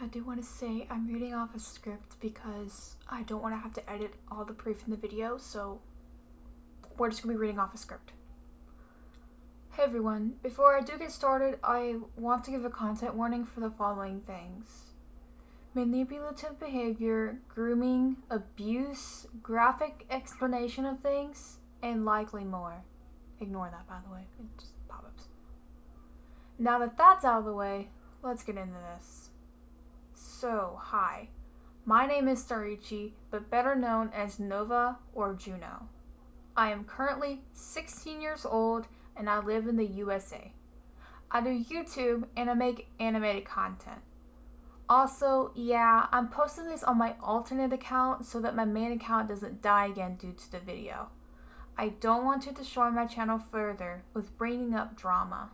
I do want to say I'm reading off a script because I don't want to have to edit all the proof in the video, so we're just going to be reading off a script. Hey everyone, before I do get started, I want to give a content warning for the following things: manipulative behavior, grooming, abuse, graphic explanation of things, and likely more. Ignore that, by the way, it just pop-ups. Now that that's out of the way, let's get into this. So, hi, my name is Starichi, but better known as Nova or Juno. I am currently 16 years old and I live in the USA. I do YouTube and I make animated content. Also, yeah, I'm posting this on my alternate account so that my main account doesn't die again due to the video. I don't want to destroy my channel further with bringing up drama.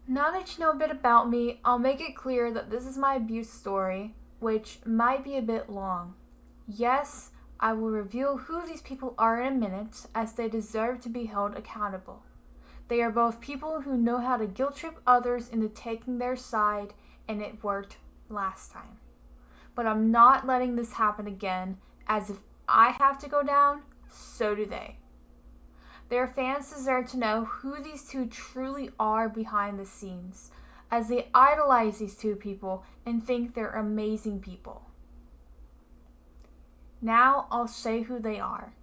Now that you know a bit about me, I'll make it clear that this is my abuse story, which might be a bit long. Yes, I will reveal who these people are in a minute, as they deserve to be held accountable. They are both people who know how to guilt trip others into taking their side, and it worked last time. But I'm not letting this happen again, as if I have to go down, so do they. Their fans deserve to know who these two truly are behind the scenes, as they idolize these two people and think they're amazing people. Now I'll say who they are.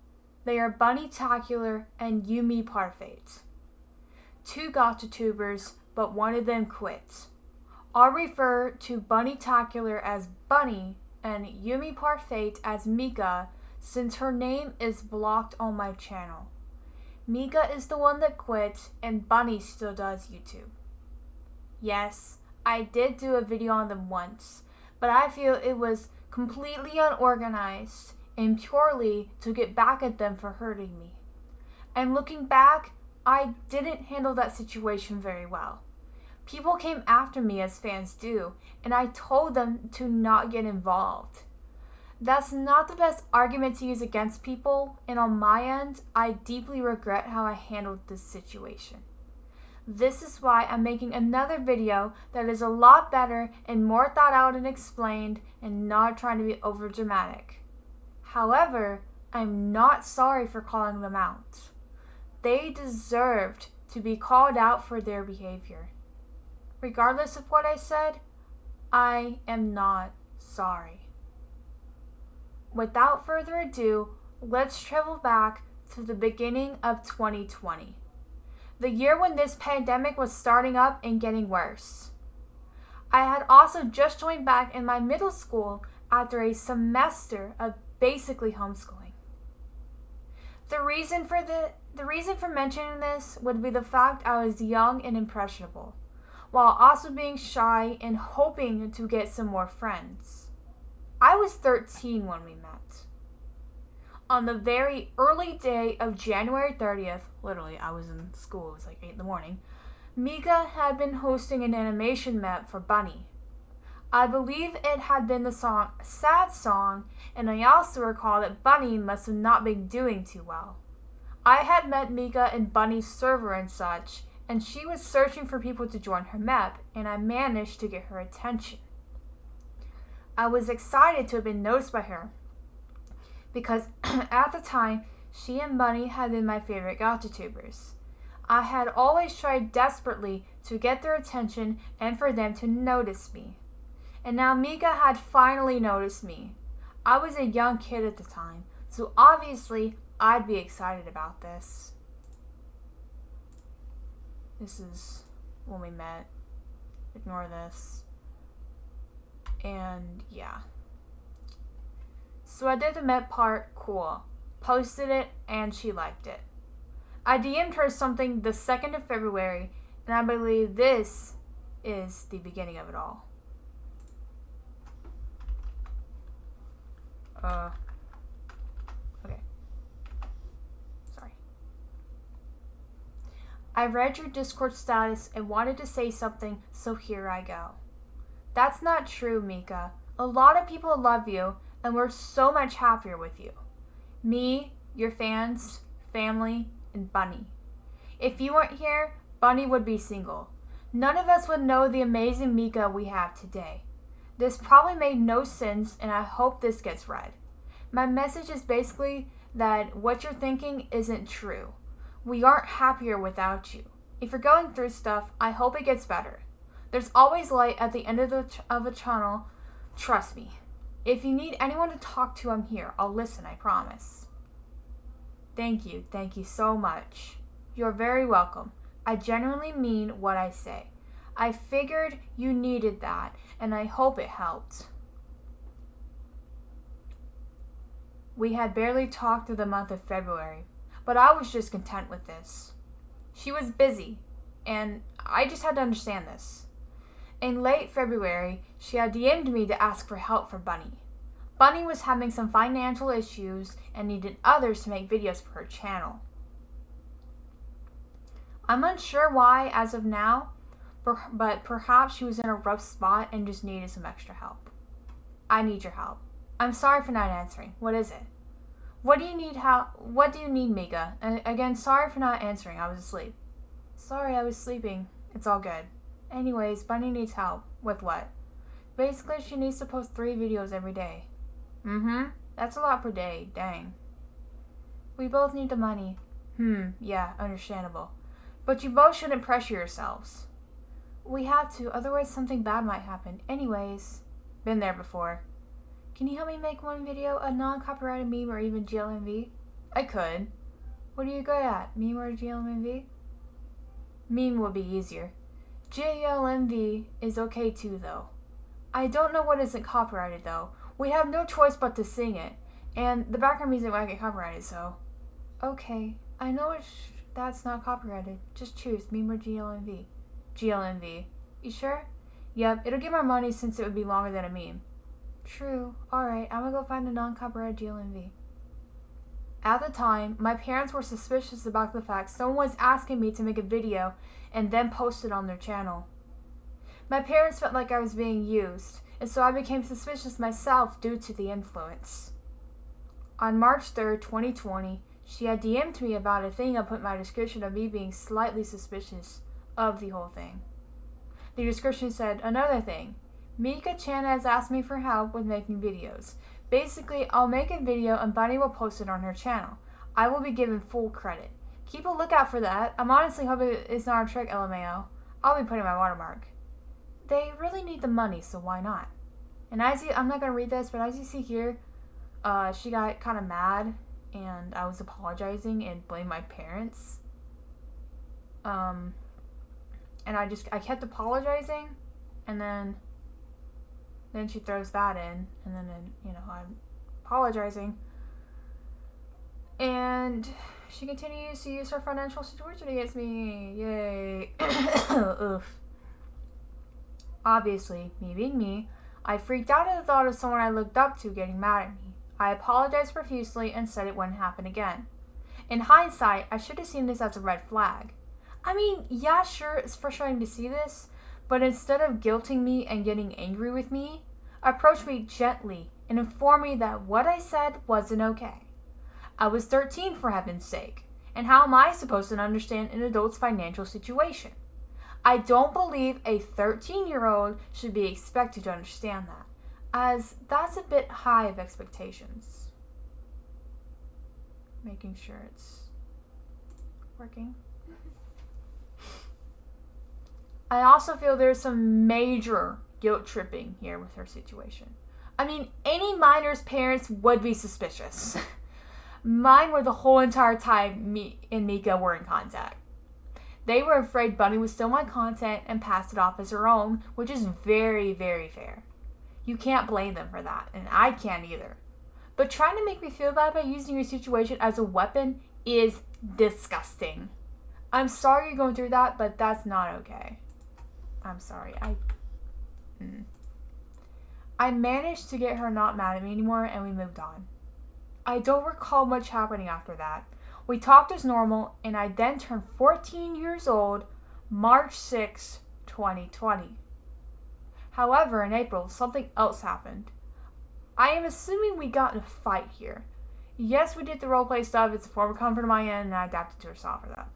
They are Bunny-tacular and Yumi Parfait. Two gotcha-tubers, but one of them quit. I'll refer to Bunny-tacular as Bunny and Yumi Parfait as Mika, since her name is blocked on my channel. Mika is the one that quit, and Bunny still does YouTube. Yes, I did do a video on them once, but I feel it was completely unorganized and purely to get back at them for hurting me. And looking back, I didn't handle that situation very well. People came after me as fans do, and I told them to not get involved. That's not the best argument to use against people, and on my end, I deeply regret how I handled this situation. This is why I'm making another video that is a lot better and more thought out and explained, and not trying to be over dramatic. However, I'm not sorry for calling them out. They deserved to be called out for their behavior. Regardless of what I said, I am not sorry. Without further ado, let's travel back to the beginning of 2020. The year when this pandemic was starting up and getting worse. I had also just joined back in my middle school after a semester of basically homeschooling. The reason for mentioning this would be the fact I was young and impressionable, while also being shy and hoping to get some more friends. I was 13 when we met. On the very early day of January 30th, literally I was in school, it was like 8 in the morning, Mika had been hosting an animation map for Bunny. I believe it had been the song Sad Song, and I also recall that Bunny must have not been doing too well. I had met Mika in Bunny's server and such, and she was searching for people to join her map, and I managed to get her attention. I was excited to have been noticed by her, because at the time, she and Bunny had been my favorite gotcha-tubers. I had always tried desperately to get their attention and for them to notice me. And now Mika had finally noticed me. I was a young kid at the time, so obviously I'd be excited about this. This is when we met. Ignore this. And yeah. So I did the Met part, cool. Posted it, and she liked it. I DM'd her something the 2nd of February, and I believe this is the beginning of it all. Okay. Sorry. I read your Discord status and wanted to say something, so here I go. That's not true, Mika. A lot of people love you, and we're so much happier with you. Me, your fans, family, and Bunny. If you weren't here, Bunny would be single. None of us would know the amazing Mika we have today. This probably made no sense, and I hope this gets read. My message is basically that what you're thinking isn't true. We aren't happier without you. If you're going through stuff, I hope it gets better. There's always light at the end of a tunnel. Trust me. If you need anyone to talk to, I'm here. I'll listen, I promise. Thank you so much. You're very welcome. I genuinely mean what I say. I figured you needed that, and I hope it helped. We had barely talked through the month of February, but I was just content with this. She was busy, and I just had to understand this. In late February, she had DM'd me to ask for help for Bunny. Bunny was having some financial issues and needed others to make videos for her channel. I'm unsure why as of now, but perhaps she was in a rough spot and just needed some extra help. I need your help. I'm sorry for not answering. What is it? What do you need, Mika? And again, sorry for not answering. I was asleep. Sorry, I was sleeping. It's all good. Anyways, Bunny needs help. With what? Basically, she needs to post 3 videos every day. That's a lot per day. Dang. We both need the money. Yeah, understandable. But you both shouldn't pressure yourselves. We have to, otherwise something bad might happen. Anyways, been there before. Can you help me make one video, a non-copyrighted meme, or even GLMV? I could. What are you good at, meme or GLMV? Meme would be easier. GLMV is okay too, though. I don't know what isn't copyrighted, though. We have no choice but to sing it, and the background music might get copyrighted, so... Okay, I know that's not copyrighted. Just choose meme or GLMV. GLMV. You sure? Yep, it'll get more money since it would be longer than a meme. True. Alright, I'm gonna go find a non-copyrighted GLMV. At the time, my parents were suspicious about the fact someone was asking me to make a video and then post it on their channel. My parents felt like I was being used, and so I became suspicious myself due to the influence. On March 3rd, 2020, she had DM'd me about a thing I put in my description of me being slightly suspicious of the whole thing. The description said, another thing, Mika-chan has asked me for help with making videos. Basically, I'll make a video and Bunny will post it on her channel. I will be given full credit. Keep a lookout for that. I'm honestly hoping it's not a trick, LMAO. I'll be putting my watermark. They really need the money, so why not? And as you, I'm not going to read this, but as you see here, she got kind of mad and I was apologizing and blamed my parents. And I kept apologizing, and then she throws that in, and then, I'm apologizing. And she continues to use her financial situation against me. Yay. Oof. Obviously, me being me, I freaked out at the thought of someone I looked up to getting mad at me. I apologized profusely and said it wouldn't happen again. In hindsight, I should have seen this as a red flag. I mean, yeah, sure, it's frustrating to see this, but instead of guilting me and getting angry with me, approach me gently and inform me that what I said wasn't okay. I was 13 for heaven's sake, and how am I supposed to understand an adult's financial situation? I don't believe a 13-year-old should be expected to understand that, as that's a bit high of expectations. Making sure it's working. I also feel there's some major guilt tripping here with her situation. I mean, any minor's parents would be suspicious. Mine were the whole entire time me and Mika were in contact. They were afraid Bunny would steal my content and pass it off as her own, which is very, very fair. You can't blame them for that, and I can't either. But trying to make me feel bad by using your situation as a weapon is disgusting. I'm sorry you're going through that, but that's not okay. I'm sorry. I managed to get her not mad at me anymore, and we moved on. I don't recall much happening after that. We talked as normal, and I then turned 14 years old, March 6, 2020. However, in April, something else happened. I am assuming we got in a fight here. Yes, we did the roleplay stuff. It's a form of comfort on my end, and I adapted to her style for that.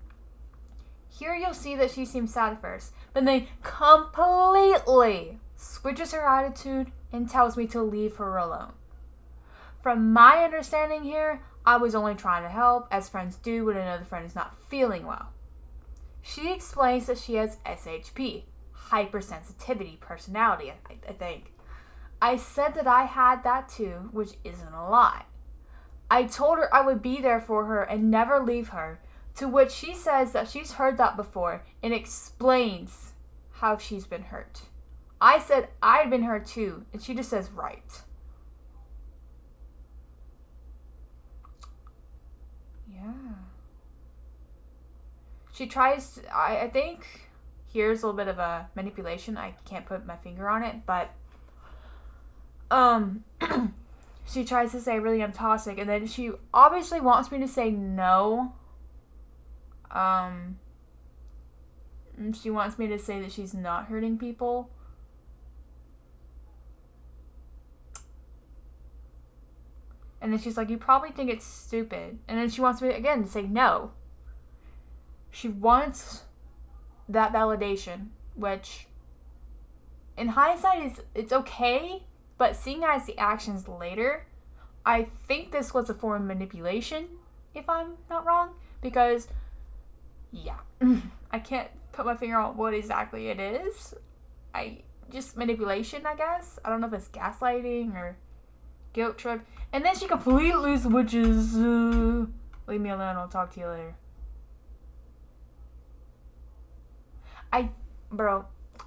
Here you'll see that she seems sad at first, but then completely switches her attitude and tells me to leave her alone. From my understanding here, I was only trying to help, as friends do when another friend is not feeling well. She explains that she has SHP, hypersensitivity personality, I think. I said that I had that too, which isn't a lie. I told her I would be there for her and never leave her, to which she says that she's heard that before and explains how she's been hurt. I said I'd been hurt too, and she just says right. Yeah. She tries, I think, here's a little bit of a manipulation. I can't put my finger on it, but she tries to say really I'm toxic, and then she obviously wants me to say no. She wants me to say that she's not hurting people. And then she's like, you probably think it's stupid. And then she wants me, again, to say no. She wants that validation, which, in hindsight, it's okay. But seeing as the actions later, I think this was a form of manipulation, if I'm not wrong. Because, yeah, I can't put my finger on what exactly it is. Just manipulation, I guess. I don't know if it's gaslighting or guilt trip. And then she completely loses, which is, leave me alone, I'll talk to you later.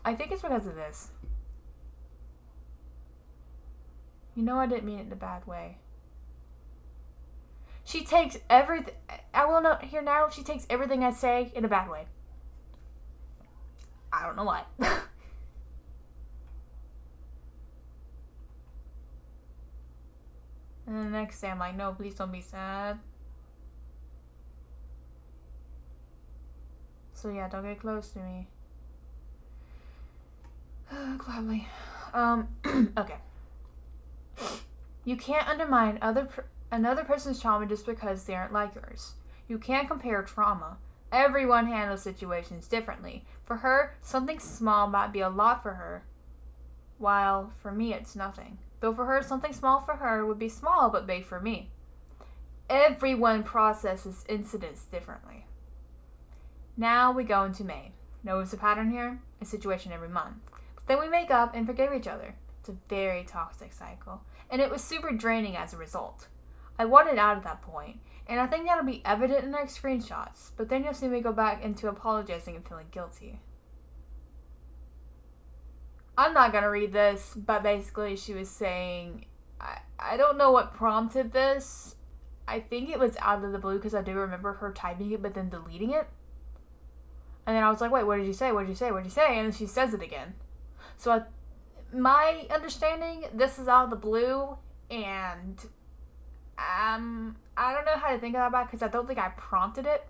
I think it's because of this. You know I didn't mean it in a bad way. She takes everything, I will not hear now, she takes everything I say in a bad way. I don't know why. And then the next day I'm like, no, please don't be sad. So yeah, don't get close to me. Gladly. Okay. You can't undermine another person's trauma just because they aren't like yours. You can't compare trauma. Everyone handles situations differently. For her, something small might be a lot for her, while for me it's nothing. Though for her, something small for her would be small but big for me. Everyone processes incidents differently. Now we go into May. Notice a pattern here? A situation every month. But then we make up and forgive each other. It's a very toxic cycle. And it was super draining as a result. I wanted out at that point, and I think that'll be evident in our screenshots, but then you'll see me go back into apologizing and feeling guilty. I'm not gonna read this, but basically she was saying, I don't know what prompted this. I think it was out of the blue because I do remember her typing it but then deleting it. And then I was like, wait, what did you say? What did you say? What did you say? And then she says it again. So my understanding, this is out of the blue, and I don't know how to think about it because I don't think I prompted it.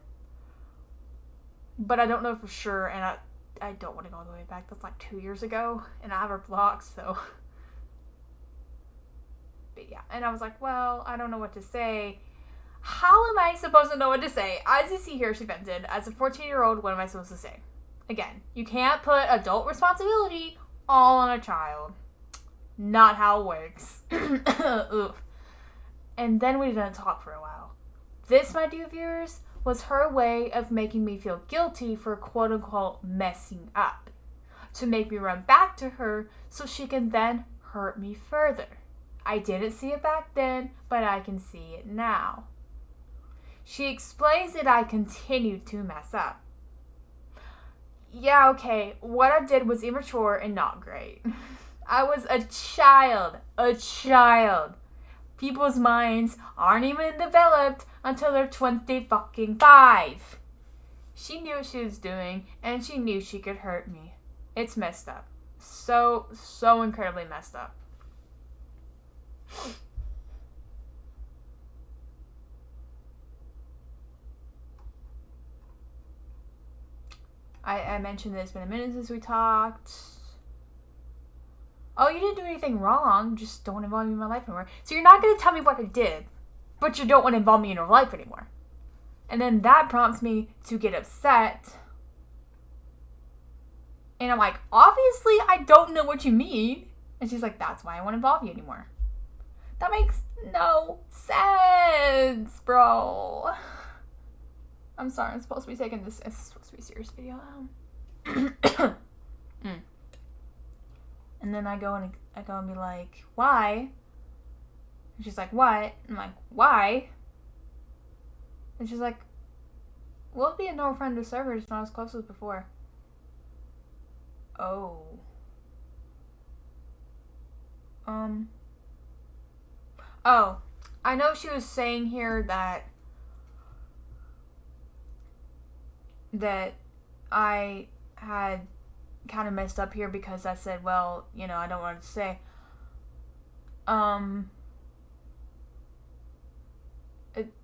But I don't know for sure, and I don't want to go all the way back. That's like 2 years ago, and I have her blocked, so. But yeah, and I was like, well, I don't know what to say. How am I supposed to know what to say? As you see here, she vented. As a 14-year-old, what am I supposed to say? Again, you can't put adult responsibility all on a child. Not how it works. And then we didn't talk for a while. This, my dear viewers, was her way of making me feel guilty for quote-unquote messing up. To make me run back to her so she can then hurt me further. I didn't see it back then, but I can see it now. She explains that I continued to mess up. Yeah, okay, what I did was immature and not great. I was a child. People's minds aren't even developed until they're 25. She knew what she was doing, and she knew she could hurt me. It's messed up. So incredibly messed up. I mentioned that it's been a minute since we talked. Oh, you didn't do anything wrong. Just don't involve me in my life anymore. So you're not going to tell me what I did, but you don't want to involve me in your life anymore. And then that prompts me to get upset And I'm like, obviously, I don't know what you mean. And she's like, that's why I won't involve you anymore. That makes no sense, bro. I'm sorry, I'm supposed to be taking this. It's supposed to be a serious video. And then I go and be like, why? And she's like, what? I'm like, why? And she's like, we'll be a normal friend to servers, not as close as before. Oh. Oh, I know she was saying here that I had kind of messed up here because I said, well, you know, I don't want to say.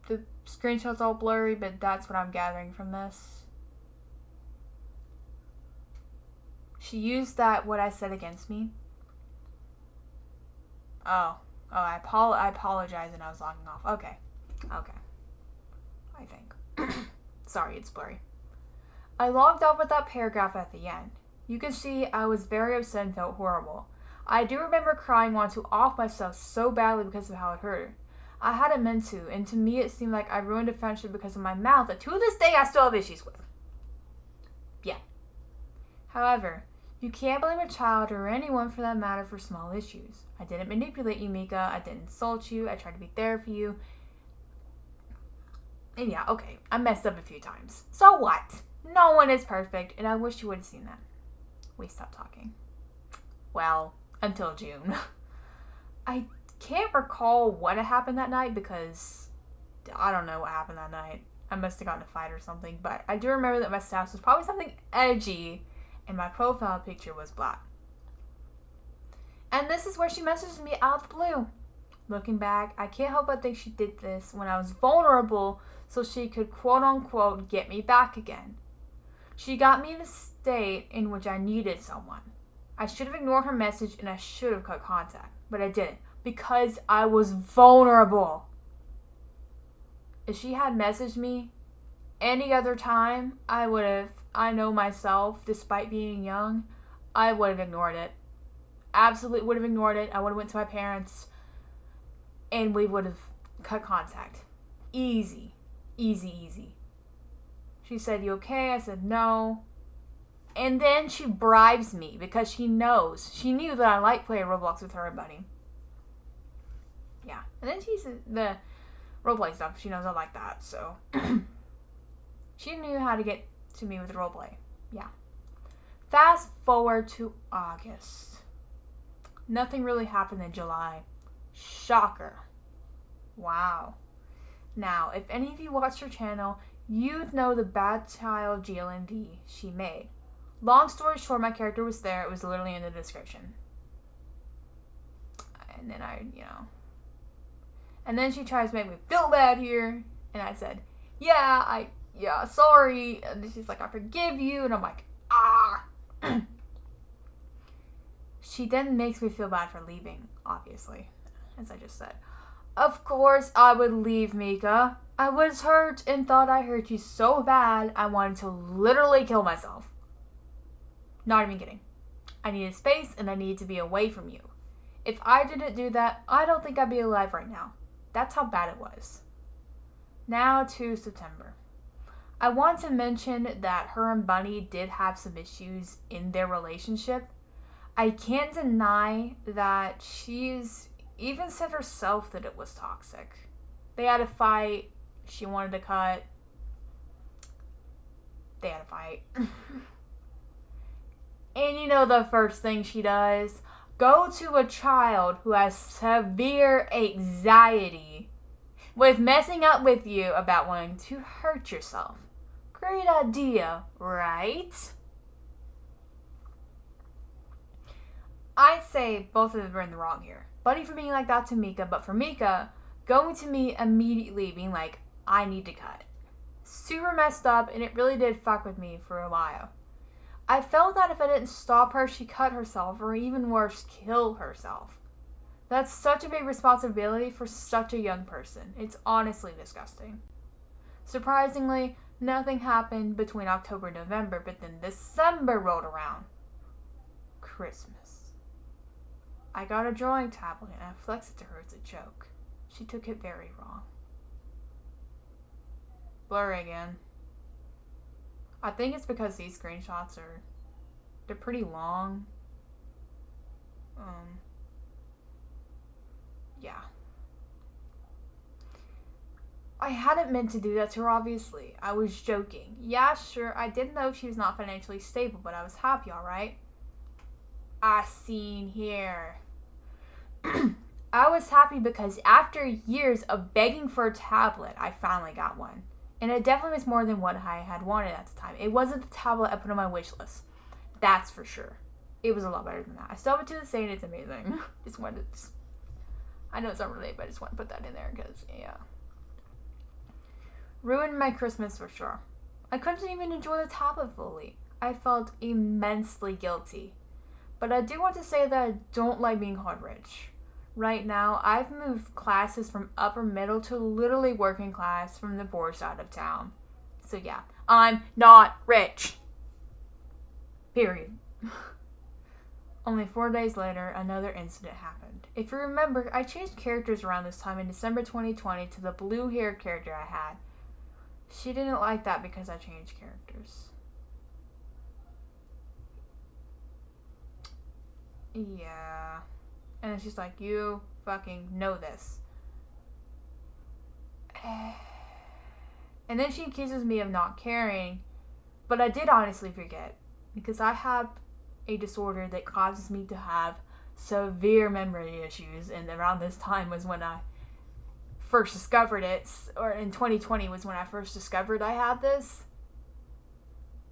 The screenshot's all blurry, but that's what I'm gathering from this. She used what I said against me. Oh, I apologize, and I was logging off. Okay. I think. Sorry, it's blurry. I logged off with that paragraph at the end. You can see I was very upset and felt horrible. I do remember crying, wanting to off myself so badly because of how it hurt her. I hadn't meant to, and to me it seemed like I ruined a friendship because of my mouth that to this day I still have issues with. Yeah. However, you can't blame a child or anyone for that matter for small issues. I didn't manipulate you, Mika. I didn't insult you. I tried to be there for you. And yeah, okay, I messed up a few times. So what? No one is perfect, and I wish you would have seen that. We stopped talking. Well, until June. I can't recall what had happened that night because I don't know what happened that night. I must have gotten in a fight or something, but I do remember that my status was probably something edgy and my profile picture was black. And this is where she messaged me out of the blue. Looking back, I can't help but think she did this when I was vulnerable so she could quote unquote get me back again. She got me in a state in which I needed someone. I should have ignored her message and I should have cut contact, but I didn't because I was vulnerable. If she had messaged me any other time, I know myself, despite being young, I would have ignored it. Absolutely would have ignored it. I would have went to my parents and we would have cut contact. Easy. She said, you okay? I said, no. And then she bribes me because she knew that I like playing Roblox with her and Buddy. Yeah. And then she's the roleplay stuff. She knows I like that, so. She knew how to get to me with the roleplay. Yeah. Fast forward to August. Nothing really happened in July. Shocker. Wow. Now, if any of you watched her channel, you'd know the bad child GLND she made. Long story short, my character was there. It was literally in the description. And then and then she tries to make me feel bad here. And I said, yeah, sorry. And she's like, I forgive you. And I'm like, ah. She then makes me feel bad for leaving, obviously, as I just said. Of course I would leave, Mika. I was hurt and thought I hurt you so bad I wanted to literally kill myself. Not even kidding. I needed space and I needed to be away from you. If I didn't do that, I don't think I'd be alive right now. That's how bad it was. Now to September. I want to mention that her and Bunny did have some issues in their relationship. I can't deny that she's even said herself that it was toxic. They had a fight. She wanted to cut. They had a fight. And you know the first thing she does? Go to a child who has severe anxiety with messing up with you about wanting to hurt yourself. Great idea, right? I'd say both of them are in the wrong here. Buddy for being like that to Mika, but for Mika, going to me immediately being like, I need to cut. Super messed up, and it really did fuck with me for a while. I felt that if I didn't stop her, she'd cut herself, or even worse, kill herself. That's such a big responsibility for such a young person. It's honestly disgusting. Surprisingly, nothing happened between October and November, but then December rolled around. Christmas. I got a drawing tablet and I flexed it to her as a joke. She took it very wrong. Blurry again. I think it's because these screenshots they're pretty long. Yeah. I hadn't meant to do that to her, obviously. I was joking. Yeah, sure, I did know she was not financially stable, but I was happy, alright? I seen here. I was happy because after years of begging for a tablet, I finally got one. And it definitely was more than what I had wanted at the time. It wasn't the tablet I put on my wish list. That's for sure. It was a lot better than that. I still have it to this day and it's amazing. Just wanted to... I know it's unrelated, but I just want to put that in there because, yeah. Ruined my Christmas for sure. I couldn't even enjoy the tablet fully. I felt immensely guilty. But I do want to say that I don't like being called rich. Right now, I've moved classes from upper middle to literally working class from the poor side of town. So yeah, I'm not rich. Period. Only 4 days later, another incident happened. If you remember, I changed characters around this time in December 2020 to the blue-haired character I had. She didn't like that because I changed characters. Yeah. And then she's like, you fucking know this. And then she accuses me of not caring. But I did honestly forget. Because I have a disorder that causes me to have severe memory issues. And around this time was when I first discovered it. Or in 2020 was when I first discovered I had this.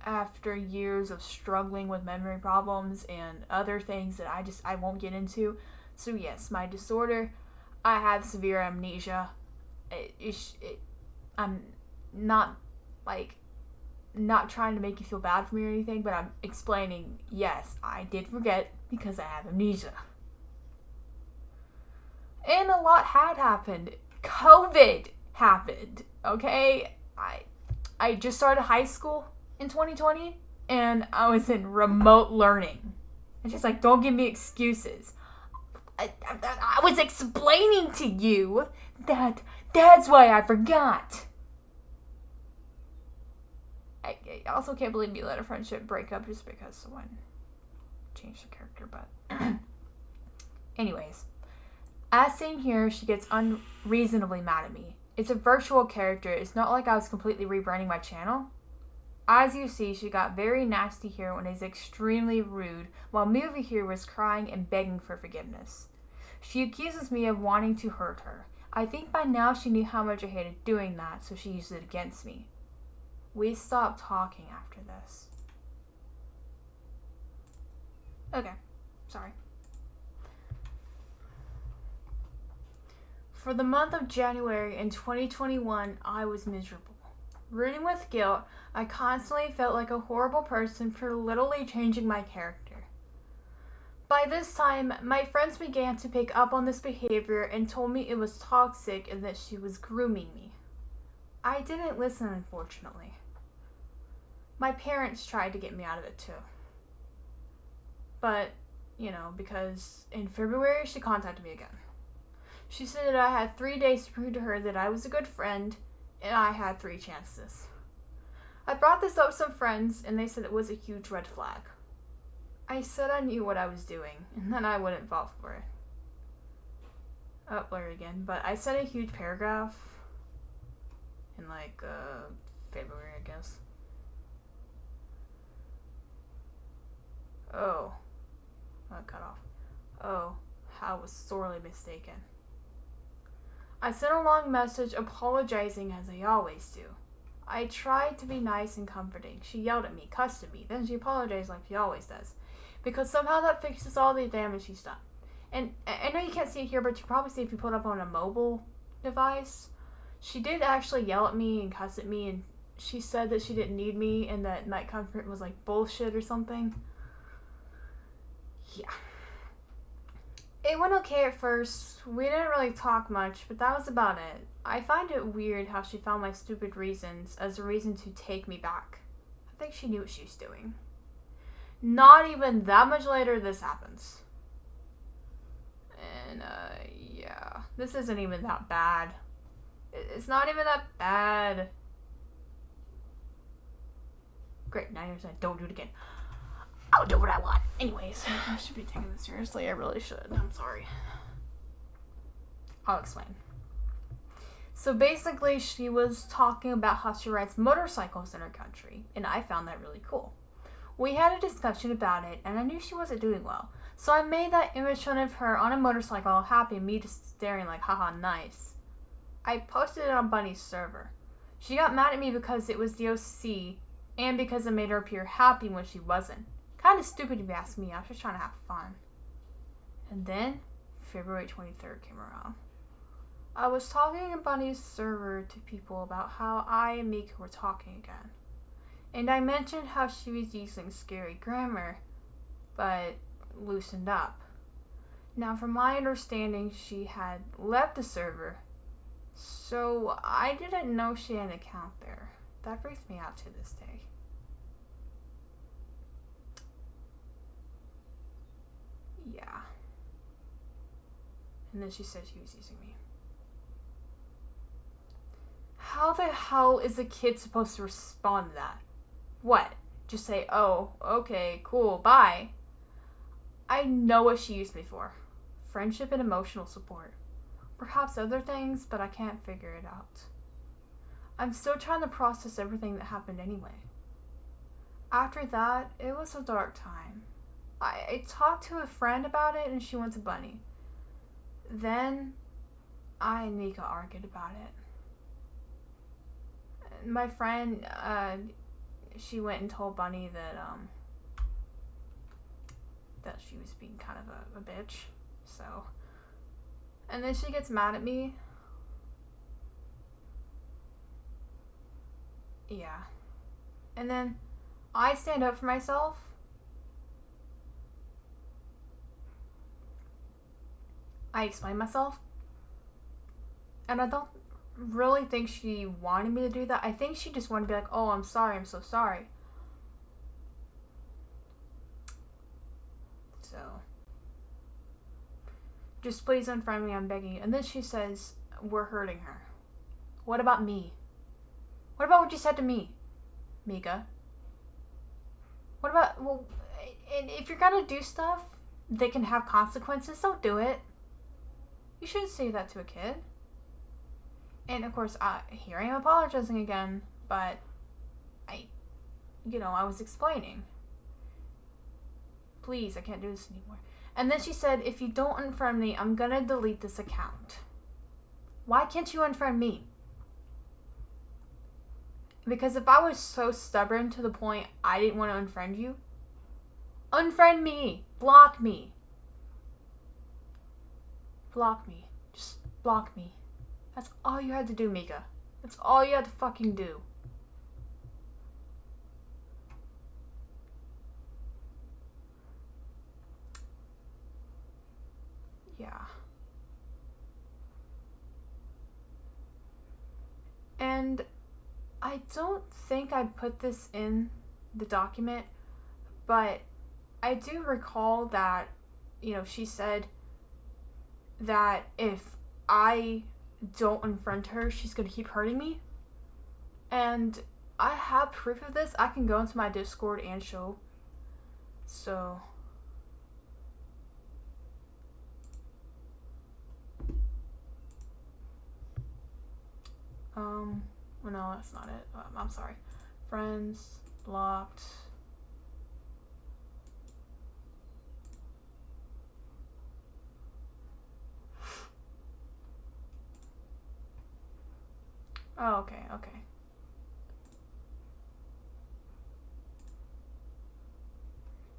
After years of struggling with memory problems and other things that I won't get into. So yes, my disorder, I have severe amnesia. I'm not trying to make you feel bad for me or anything, but I'm explaining, yes, I did forget because I have amnesia. And a lot had happened. COVID happened, okay? I just started high school in 2020, and I was in remote learning. And she's like, don't give me excuses. I was explaining to you that's why I forgot. I also can't believe you let a friendship break up just because someone changed the character, but... Anyways. As seen here, she gets unreasonably mad at me. It's a virtual character. It's not like I was completely rebranding my channel. As you see, she got very nasty here when it's extremely rude, while Movie here was crying and begging for forgiveness. She accuses me of wanting to hurt her. I think by now she knew how much I hated doing that, so she used it against me. We stopped talking after this. Okay, sorry. For the month of January in 2021, I was miserable. Rooting with guilt, I constantly felt like a horrible person for literally changing my character. By this time, my friends began to pick up on this behavior and told me it was toxic and that she was grooming me. I didn't listen, unfortunately. My parents tried to get me out of it too. But, because in February she contacted me again. She said that I had 3 days to prove to her that I was a good friend and I had 3 chances. I brought this up with some friends and they said it was a huge red flag. I said I knew what I was doing and that I wouldn't fall for it. Oh, blurry again. But I said a huge paragraph in February, I guess. Oh. Cut off. Oh, I was sorely mistaken. I sent a long message apologizing as I always do. I tried to be nice and comforting. She yelled at me, cussed at me, then she apologized like she always does. Because somehow that fixes all the damage she's done. And I know you can't see it here, but you probably see if you put it up on a mobile device. She did actually yell at me and cuss at me, and she said that she didn't need me and that night comfort was like bullshit or something. Yeah. It went okay at first. We didn't really talk much, but that was about it. I find it weird how she found my stupid reasons as a reason to take me back. I think she knew what she was doing. Not even that much later, this happens. And, yeah. This isn't even that bad. It's not even that bad. Great, now you're saying don't do it again. I'll do what I want. Anyways, I should be taking this seriously. I really should. I'm sorry. I'll explain. So basically, she was talking about how she rides motorcycles in her country, and I found that really cool. We had a discussion about it, and I knew she wasn't doing well. So I made that image of her on a motorcycle, happy, and me just staring like, haha, nice. I posted it on Bunny's server. She got mad at me because it was the OC, and because it made her appear happy when she wasn't. Kind of stupid if you ask me. I was just trying to have fun. And then, February 23rd came around. I was talking in Bunny's server to people about how I and Mika were talking again. And I mentioned how she was using scary grammar, but loosened up. Now, from my understanding, she had left the server, so I didn't know she had an account there. That freaks me out to this day. Yeah. And then she said she was using me. How the hell is a kid supposed to respond to that? What? Just say, oh, okay, cool, bye. I know what she used me for. Friendship and emotional support. Perhaps other things, but I can't figure it out. I'm still trying to process everything that happened anyway. After that, it was a dark time. I talked to a friend about it and she went to Bunny. Then, I and Mika argued about it. My friend, she went and told Bunny that she was being kind of a bitch. So, and then she gets mad at me. Yeah. And then I stand up for myself. I explain myself. And I don't really think she wanted me to do that. I think she just wanted to be like, oh, I'm sorry, I'm so sorry. So, just please unfriend me, I'm begging you. And then she says, we're hurting her. What about me? What about what you said to me, Mika? What about, well, and if you're gonna do stuff that can have consequences, don't do it. You shouldn't say that to a kid. And of course, here I am apologizing again, but I was explaining. Please, I can't do this anymore. And then she said, if you don't unfriend me, I'm gonna delete this account. Why can't you unfriend me? Because if I was so stubborn to the point I didn't want to unfriend you, unfriend me, block me. Block me. Just block me. That's all you had to do, Mika. That's all you had to fucking do. Yeah. And I don't think I put this in the document, but I do recall that, she said that if I don't unfriend her, she's gonna keep hurting me. And I have proof of this. I can go into my Discord and show. So, well, no, that's not it. I'm sorry. Friends, blocked. Oh, okay.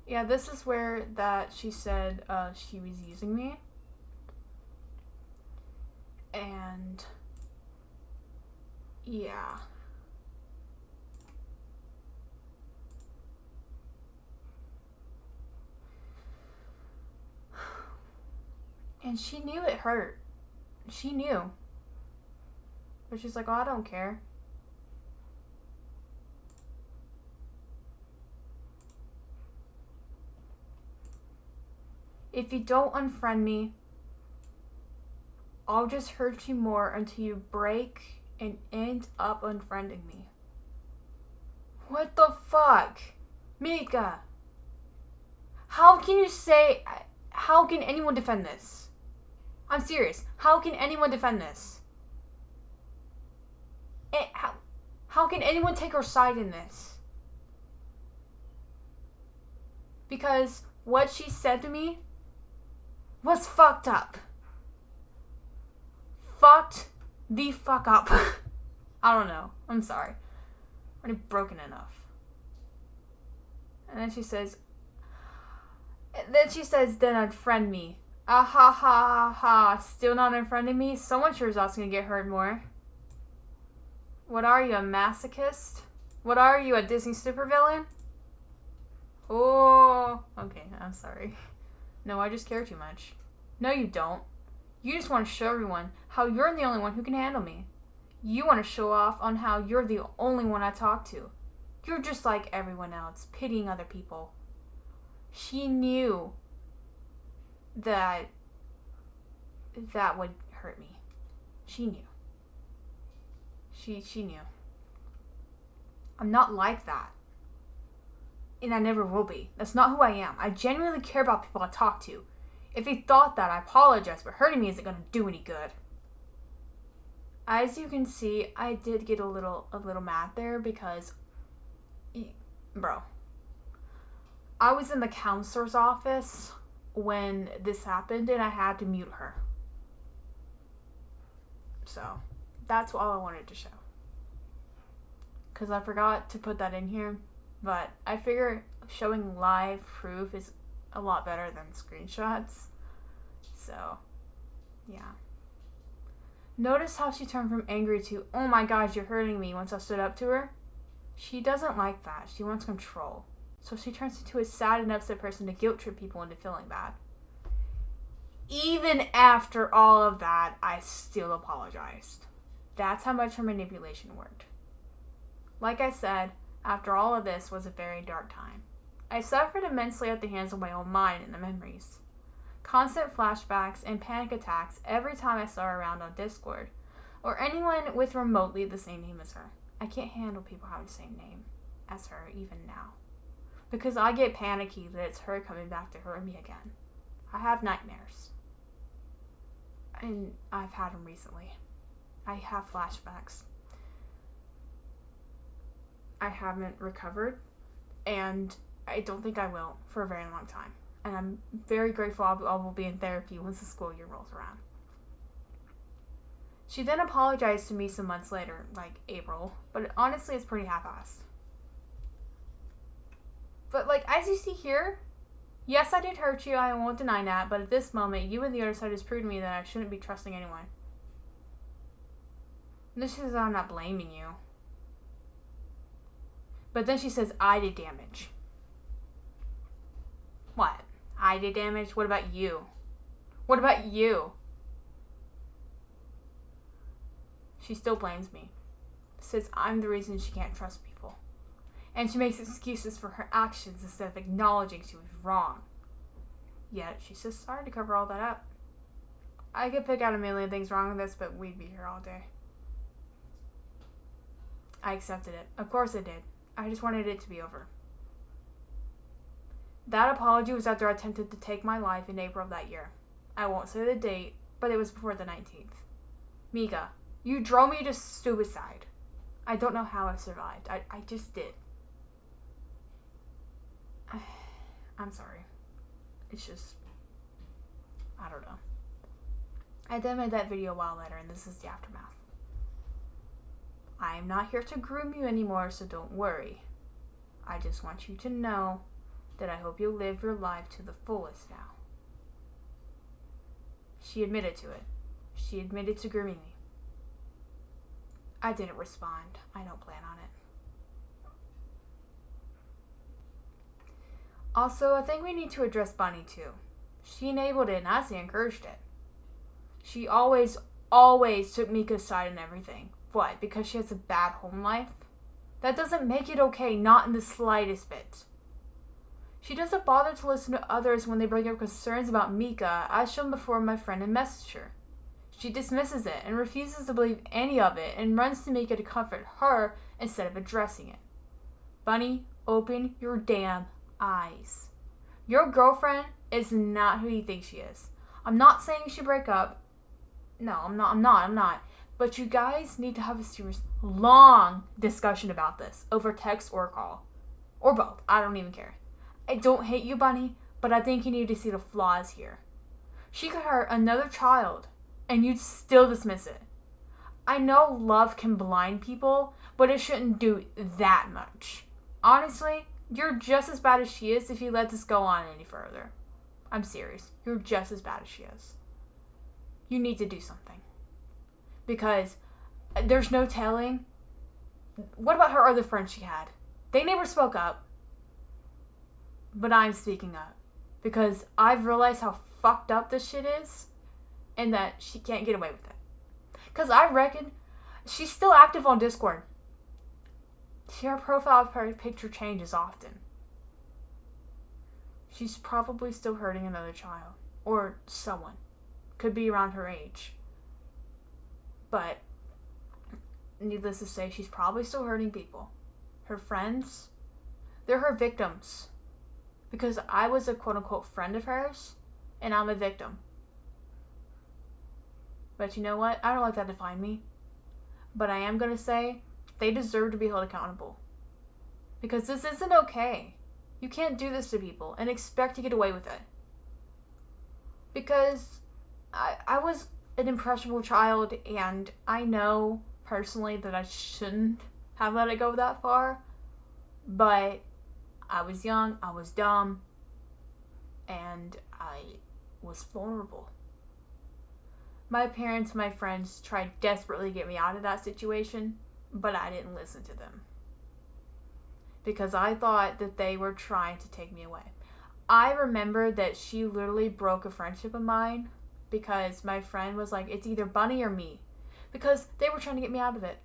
Yeah, this is where that she said she was using me. And yeah. And she knew it hurt. She knew. But she's like, oh, I don't care. If you don't unfriend me, I'll just hurt you more until you break and end up unfriending me. What the fuck? Mika! How can anyone defend this? I'm serious. How can anyone defend this? How can anyone take her side in this? Because what she said to me was fucked up. Fucked the fuck up. I don't know. I'm sorry. I'm already broken enough. And then she says, then unfriend me. Ah ha ha ha. Still not unfriending me? Someone sure is also gonna get hurt more. What are you, a masochist? What are you, a Disney supervillain? Oh, okay, I'm sorry. No, I just care too much. No, you don't. You just want to show everyone how you're the only one who can handle me. You want to show off on how you're the only one I talk to. You're just like everyone else, pitying other people. She knew that would hurt me. She knew. She knew. I'm not like that. And I never will be. That's not who I am. I genuinely care about people I talk to. If he thought that, I apologize, but hurting me isn't going to do any good. As you can see, I did get a little mad there because, bro, I was in the counselor's office when this happened and I had to mute her. So, that's all I wanted to show. Because I forgot to put that in here, but I figure showing live proof is a lot better than screenshots. So, yeah. Notice how she turned from angry to, oh my gosh, you're hurting me, once I stood up to her? She doesn't like that. She wants control. So she turns into a sad and upset person to guilt trip people into feeling bad. Even after all of that, I still apologized. That's how much her manipulation worked. Like I said, after all of this was a very dark time. I suffered immensely at the hands of my own mind and the memories. Constant flashbacks and panic attacks every time I saw her around on Discord, or anyone with remotely the same name as her. I can't handle people having the same name as her even now. Because I get panicky that it's her coming back to hurt me again. I have nightmares. And I've had them recently. I have flashbacks. I haven't recovered, and I don't think I will for a very long time. And I'm very grateful I will be in therapy once the school year rolls around. She then apologized to me some months later, like April, but honestly it's pretty half-assed. But like, as you see here, yes, I did hurt you, I won't deny that, but at this moment, you and the other side has proved to me that I shouldn't be trusting anyone. This is I'm not blaming you. But then she says, I did damage. What? I did damage? What about you? What about you? She still blames me. Says I'm the reason she can't trust people. And she makes excuses for her actions instead of acknowledging she was wrong. Yet, she says sorry to cover all that up. I could pick out a million things wrong with this, but we'd be here all day. I accepted it. Of course I did. I just wanted it to be over. That apology was after I attempted to take my life in April of that year. I won't say the date, but it was before the 19th. Mika, you drove me to suicide. I don't know how I survived. I just did. I'm sorry. It's just, I don't know. I then made that video a while later, and this is the aftermath. I am not here to groom you anymore, so don't worry. I just want you to know that I hope you'll live your life to the fullest now. She admitted to it. She admitted to grooming me. I didn't respond. I don't plan on it. Also, I think we need to address Bunny too. She enabled it and I say encouraged it. She always took Mika's side in everything. What, because she has a bad home life? That doesn't make it okay, not in the slightest bit. She doesn't bother to listen to others when they bring up concerns about Mika, as shown before my friend and messaged her. She dismisses it and refuses to believe any of it and runs to Mika to comfort her instead of addressing it. Bunny, open your damn eyes. Your girlfriend is not who you think she is. I'm not saying you should break up. No, I'm not. But you guys need to have a serious, long discussion about this over text or call. Or both. I don't even care. I don't hate you, Bunny, but I think you need to see the flaws here. She could hurt another child, and you'd still dismiss it. I know love can blind people, but it shouldn't do that much. Honestly, you're just as bad as she is if you let this go on any further. I'm serious. You're just as bad as she is. You need to do something. Because there's no telling. What about her other friends she had? They never spoke up. But I'm speaking up. Because I've realized how fucked up this shit is. And that she can't get away with it. Because I reckon she's still active on Discord. Her profile picture changes often. She's probably still hurting another child. Or someone. Could be around her age. But, needless to say, she's probably still hurting people. Her friends, they're her victims. Because I was a quote-unquote friend of hers, and I'm a victim. But you know what? I don't let that define me. But I am going to say, they deserve to be held accountable. Because this isn't okay. You can't do this to people and expect to get away with it. Because I was an impressionable child, and I know personally that I shouldn't have let it go that far. But I was young, I was dumb, and I was vulnerable. My parents, my friends tried desperately to get me out of that situation, but I didn't listen to them. Because I thought that they were trying to take me away. I remember that she literally broke a friendship of mine because my friend was like, it's either Bunny or me. Because they were trying to get me out of it.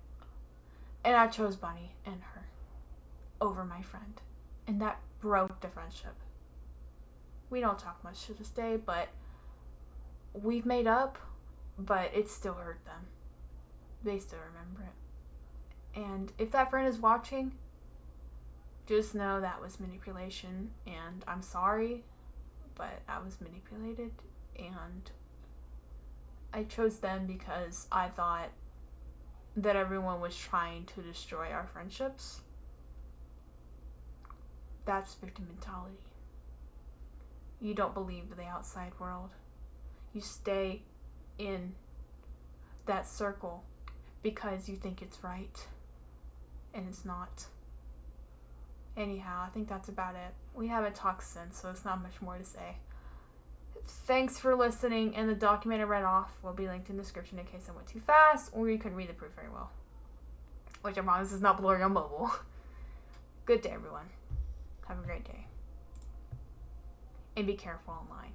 And I chose Bunny and her over my friend. And that broke the friendship. We don't talk much to this day, but we've made up, but it still hurt them. They still remember it. And if that friend is watching, just know that was manipulation, and I'm sorry, but I was manipulated, and I chose them because I thought that everyone was trying to destroy our friendships. That's victim mentality. You don't believe the outside world. You stay in that circle because you think it's right, and it's not. Anyhow, I think that's about it. We haven't talked since, so it's not much more to say. Thanks for listening, and the document I read off will be linked in the description in case I went too fast or you couldn't read the proof very well. Which I promise is not blurry on mobile. Good day, everyone. Have a great day. And be careful online.